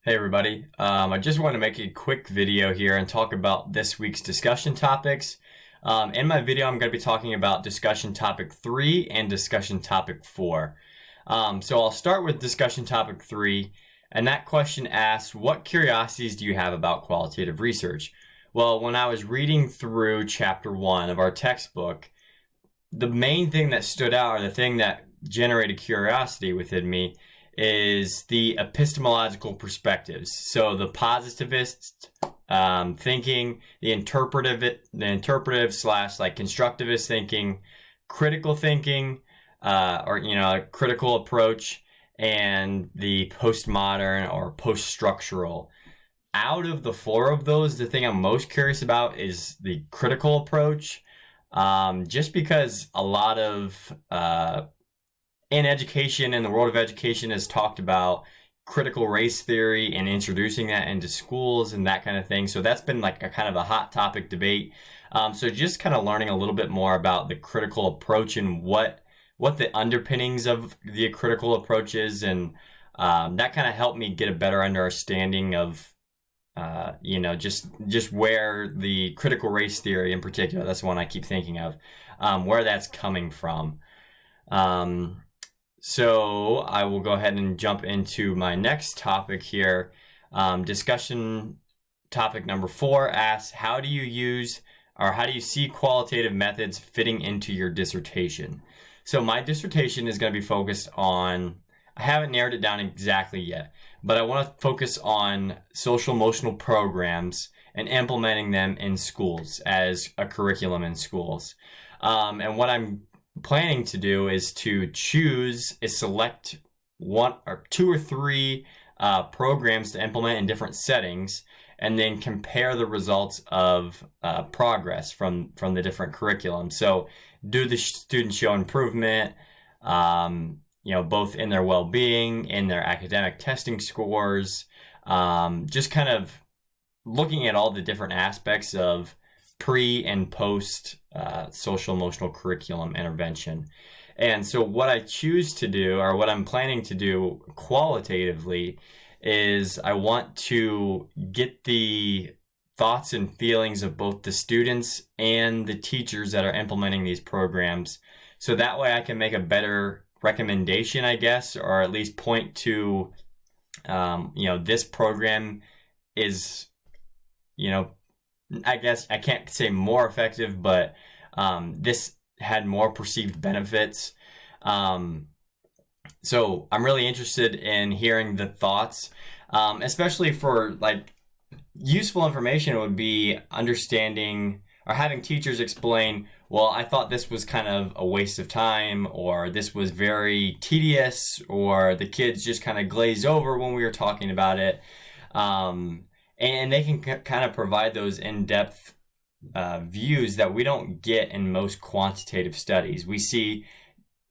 Hey everybody, I just want to make a quick video here and talk about this week's discussion topics. In my video, I'm going to be talking about discussion topic 3 and discussion topic 4. So I'll start with discussion topic 3, and that question asks, what curiosities do you have about qualitative research? Well, when I was reading through chapter 1 of our textbook, the main thing that stood out, or the thing that generated curiosity within me, is the epistemological perspectives. So the positivist thinking, the interpretive slash like constructivist thinking, critical thinking, or a critical approach, and the postmodern or post-structural. Out of the four of those, the thing I'm most curious about is the critical approach, just because a lot of in education, in the world of education, has talked about critical race theory and introducing that into schools and that kind of thing. So that's been like a kind of a hot topic debate. So just kind of learning a little bit more about the critical approach and what the underpinnings of the critical approach is, and that kind of helped me get a better understanding of just where the critical race theory in particular, that's the one I keep thinking of, where that's coming from. So I will go ahead and jump into my next topic here. Discussion topic number 4 asks, how do you see qualitative methods fitting into your dissertation? So my dissertation is going to be focused on, I haven't narrowed it down exactly yet, but I want to focus on social emotional programs and implementing them in schools as a curriculum in schools. And what I'm planning to do is to select one or two or three programs to implement in different settings, and then compare the results of progress from the different curriculums. So do the students show improvement, both in their well-being, in their academic testing scores, just kind of looking at all the different aspects of pre and post social emotional curriculum intervention. And so what I choose to do, or what I'm planning to do qualitatively, is I want to get the thoughts and feelings of both the students and the teachers that are implementing these programs, so that way I can make a better recommendation, I guess, or at least point to, this program is, I guess I can't say more effective, but this had more perceived benefits. So I'm really interested in hearing the thoughts, especially for like useful information. It would be understanding or having teachers explain, well, I thought this was kind of a waste of time, or this was very tedious, or the kids just kind of glazed over when we were talking about it. And they can kind of provide those in-depth views that we don't get in most quantitative studies. We see,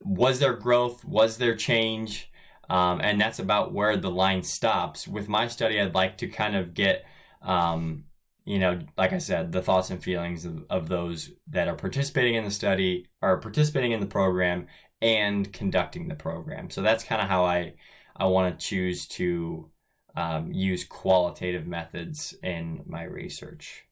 was there growth? Was there change? And that's about where the line stops. With my study, I'd like to kind of get, like I said, the thoughts and feelings of those that are participating in the study, or participating in the program, and conducting the program. So that's kind of how I want to choose to use qualitative methods in my research.